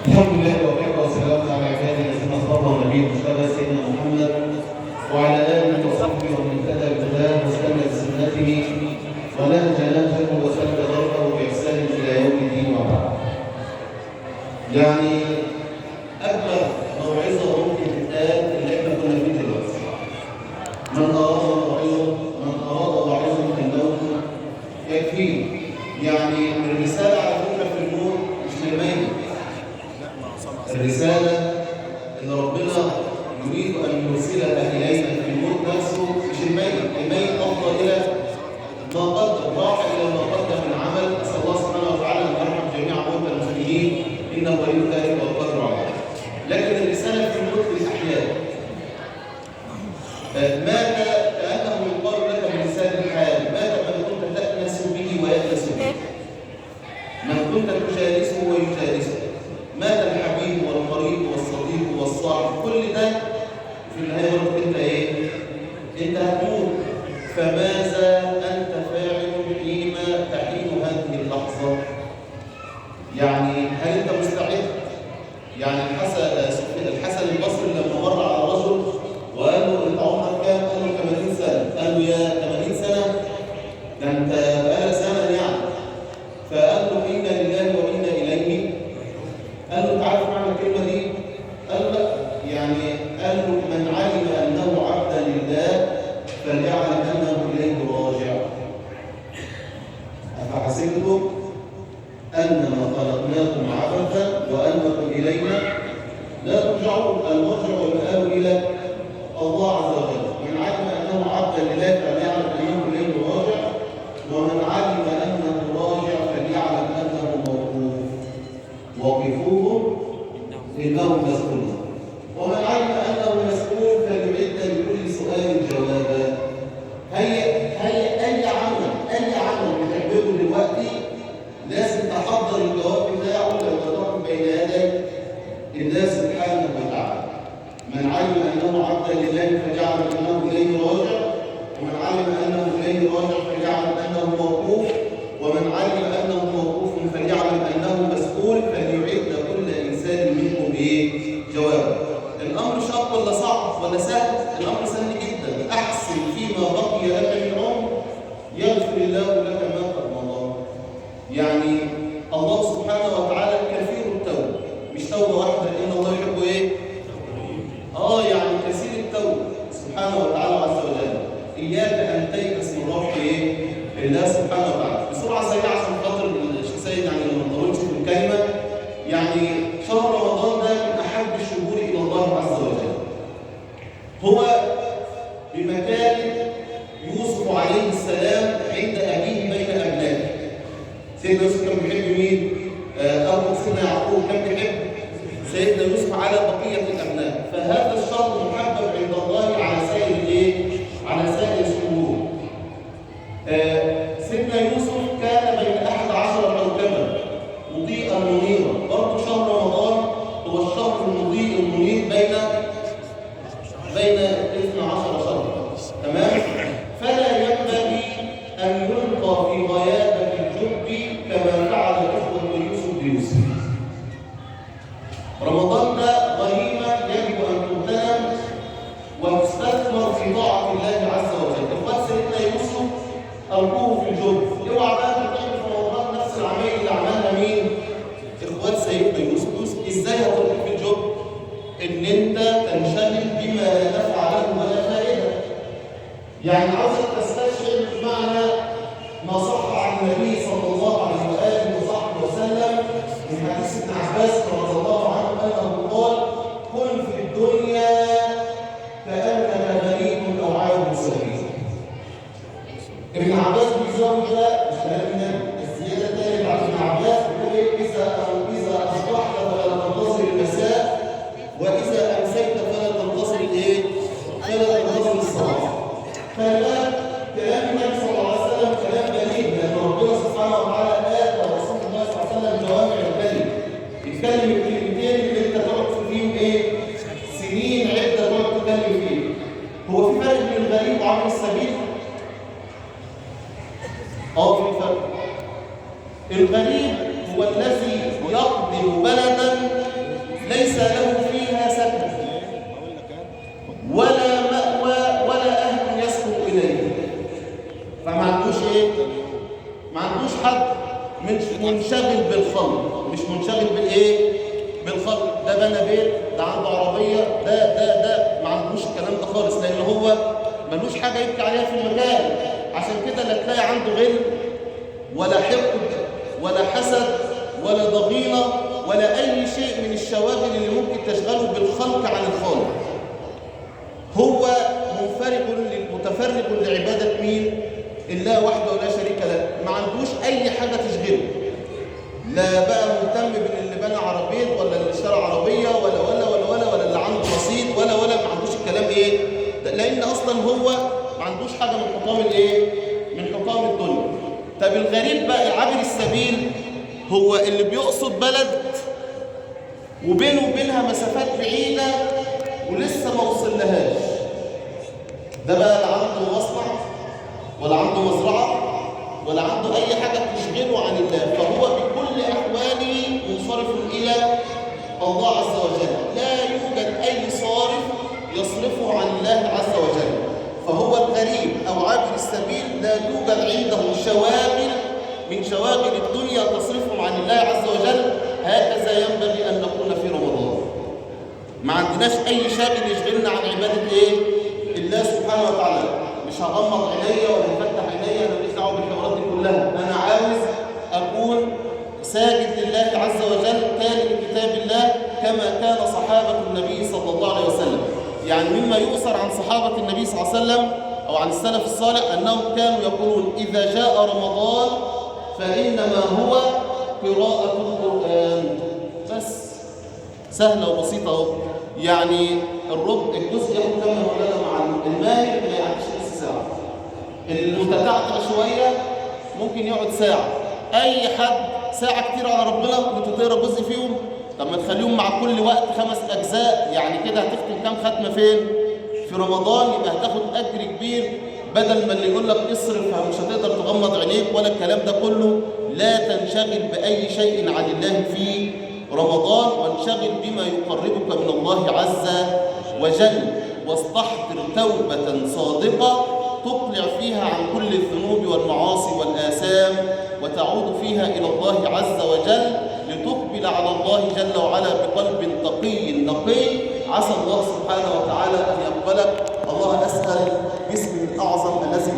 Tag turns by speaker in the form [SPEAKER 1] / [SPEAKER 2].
[SPEAKER 1] الحمد لله وكفى وسلام على عباده الذين اصطفى النبي المصطفى سيدنا محمد وعلى اله وصحبه ومن اهتدى بهداه واستنى بسنته ونهج نهجه وسلك ضربه باحسان الى يوم الدين وبعد. يعني اكبر موعظه ممكن تتقال اللي احنا كنا فيه دلوقتي. من اراد واعظه فانه يكفيه. يعني الرساله على فكره في الموت مش للميت. الرسالة اللي ربنا يريد أن يرسلها إلينا في الموت نفسه مش الميت. الميت أفضل إلى ما قدم، راح إلى ما قدم من عمل. أسأل الله سبحانه وتعالى أن يرحم جميع موتى المسلمين إنه ولي ذلك والقدر عليه. لكن الرسالة في الموت للأحياء. مات كأنه يقال لك بلسان الحال، مات من كنت تأنس به ويأنس به، من كنت تجالسه ويجالسه. مات الحبيب والقريب والصديق والصاحب، كل ده في النهايه برضه انت ايه؟ انت هتموت. فماذا انت فاعل حين تحين هذه اللحظه؟ يعني هل انت مستعد؟ يعني الحسن البصري لما مر على رجل وقال له انت عمرك كام؟ قال له 80 سنه. قال له يا 80 سنه؟ ده انت بقالك زمن يعني. فقال له انا لله وانا اليه. قال له انت عارف معنى الكلمه دي؟ قال له لا. يعني قال له من علم انه عبدا لله فليعلم انه اليه راجع. افحسبتم انما خلقناكم عبثا وانكم الينا لا ترجعون. المرجع والمآب الى الله عز وجل. من علم انه عبدا لله فليعلم انه اليه راجع، ومن علم انه راجع فليعلم انه موقوف. وقفوهم إنهم مسؤولون. ومن علم أنه مسؤول فليعد لكل سؤال جوابا. هي أي عمل بتعمله دلوقتي لازم تحضر الجواب بتاعه لما تقف بين يدي الله سبحانه وتعالى. من علم أنه عبدا لله فجعل أنه إليه راجع، ومن علم أنه إليه راجع فجعل أنه موقوف، ومن علم أنه موقوف فليعلم أنه مسؤول فليعد كل إنسان منهم إيه؟ جواب. الأمر شاق ولا صعب ولا سهل؟ الأمر سهل جدا. أحسن فيما بقي لك من عمر يغفر الله لك ما قد مضى. يعني الله سبحانه وتعالى كثير التوبة، مش توبة واحدة، لأن الله يحب إيه؟ يعني كثير التوبة سبحانه وتعالى عز وجل. إياك أن تيأس من روح إيه؟ الله سبحانه وتعالى. بسرعة سريعة عشان خاطر الشيخ سيد يعني ما نطولش في الكلمة. يعني شهر رمضان ده من أحب الشهور إلى الله عز وجل. هو بمكان يوسف عليه السلام عند أبيه بين أبنائه. سيدنا يوسف كان بيحب مين؟ أبو سيدنا يعقوب كان بيحب سيدنا يوسف على بقية الأبناء. فهذا الشهر محبب عند الله على سائر إيه؟ على سائر الشهور. سيدنا يوسف كان بين 11 كوكبا مضيئا منيرا. برضه شهر رمضان هو الشهر المضيء المنير بين 12 شهرا. تمام؟ فلا ينبغي ان يلقى في غيابه الجب كما فعل اخوه يوسف بيوسف. رمضان ده غنيمه يجب ان تغتنم وتستثمر في طاعه الله عز وجل. اخوات سيدنا يوسف ألقوه في الجب. اوعى بقى تعمل في رمضان نفس العملية اللي عملها مين؟ إخوات سيدنا يوسف. إزاي هتلقوه في الجب؟ إن أنت تنشغل بما لا نفع له ولا فائدة. يعني عاوزك تستشعر معنى ما صح عن النبي صلى الله عليه وآله وصحبه وسلم من حديث ابن عباس رضي الله عنه أنه قال: كن في الدنيا كأنك غريب أو عابر سبيل. ابن عباس بيزود ده مش كلام النبي، الزياده الثانيه بتاعت ابن عباس بيقول ايه؟ اذا اصبحت فلا تنتظر المساء، واذا امسيت فلا تنتظر الايه؟ فلا تنتظر الصباح. فكلام النبي صلى الله عليه وسلم كلام بليغ، لان ربنا سبحانه وتعالى اتى رسول الله صلى الله عليه وسلم جوامع الكلم. يتكلم الكلمتين اللي انت تقعد فيهم ايه؟ سنين عده تقعد تتكلم فيه. هو في فرق بين الغريب وعابر السبيل؟ في فرق. الغريب هو الذي يقدم بلدا
[SPEAKER 2] ده بنى بيت، ده عنده عربية، ده ما عندوش الكلام ده خالص، لأن هو ملوش حاجة يبكي عليها في المكان. عشان كده لا تلاقي عنده غل ولا حقد ولا حسد ولا ضغينة ولا أي شيء من الشواغل اللي ممكن تشغله بالخلق عن الخالق. هو متفرغ لعبادة مين؟ الله وحده ولا شريك له. ما عندوش أي حاجة تشغله، لا بقى مهتم باللي بنى عربية ولا اللي اشترى عربية ولا اللي عنده رصيد ولا ما عندوش الكلام إيه؟ لأن أصلا هو ما عندوش حاجة من حطام الإيه؟ من حطام الدنيا. طب الغريب بقى عابر السبيل هو اللي بيقصد بلد وبينه وبينها مسافات بعيدة ولسه ما وصلهاش. ده بقى لا عنده مصنع ولا عنده مزرعة ولا عنده أي حاجة تشغله عن الله، فهو بكل أحواله منصرف إلى الله عز وجل، لا يوجد أي صارف يصرفه عن الله عز وجل. فهو الغريب أو عابر السبيل لا توجد عنده شواغل من شواغل الدنيا تصرفهم عن الله عز وجل. هكذا ينبغي أن نكون في رمضان. ما عندناش أي شاغل يشغلنا عن عبادة إيه؟ الله سبحانه وتعالى. مش هغمض عينيا ولا هفتح عينيا، أنا ماليش دعوة بالحوارات دي كلها. أنا عاوز أكون ساجد لله عز وجل تالي لكتاب الله كما كان صحابة النبي صلى الله عليه وسلم. يعني مما يؤثر عن صحابة النبي صلى الله عليه وسلم أو عن السلف الصالح أنهم كانوا يقولون إذا جاء رمضان فإنما هو قراءة القرآن. بس سهلة وبسيطة اهو. يعني الجزء ياخد كام مولانا مع الماهر ما يعديش نص ساعة. المتتعتع شوية ممكن يقعد ساعة. أي حد ساعة كتير على ربنا وانت تقرا جزء فيهم. طب ما تخليهم مع كل وقت 5 أجزاء، يعني كده هتختم كام ختمة فين؟ في رمضان. يبقى هتاخد أجر كبير، بدل ما اللي يقول لك اصرف مش هتقدر تغمض عينيك ولا الكلام ده كله. لا تنشغل بأي شيء عن الله في رمضان، وانشغل بما يقربك من الله عز وجل، واستحضر توبة صادقة تقلع فيها عن كل الذنوب والمعاصي والآثام، وتعود فيها إلى الله عز وجل لتقبل على الله جل وعلا بقلب تقي نقي. عسى الله سبحانه وتعالى أن يقبلك. الله أسأل باسمه الأعظم الذي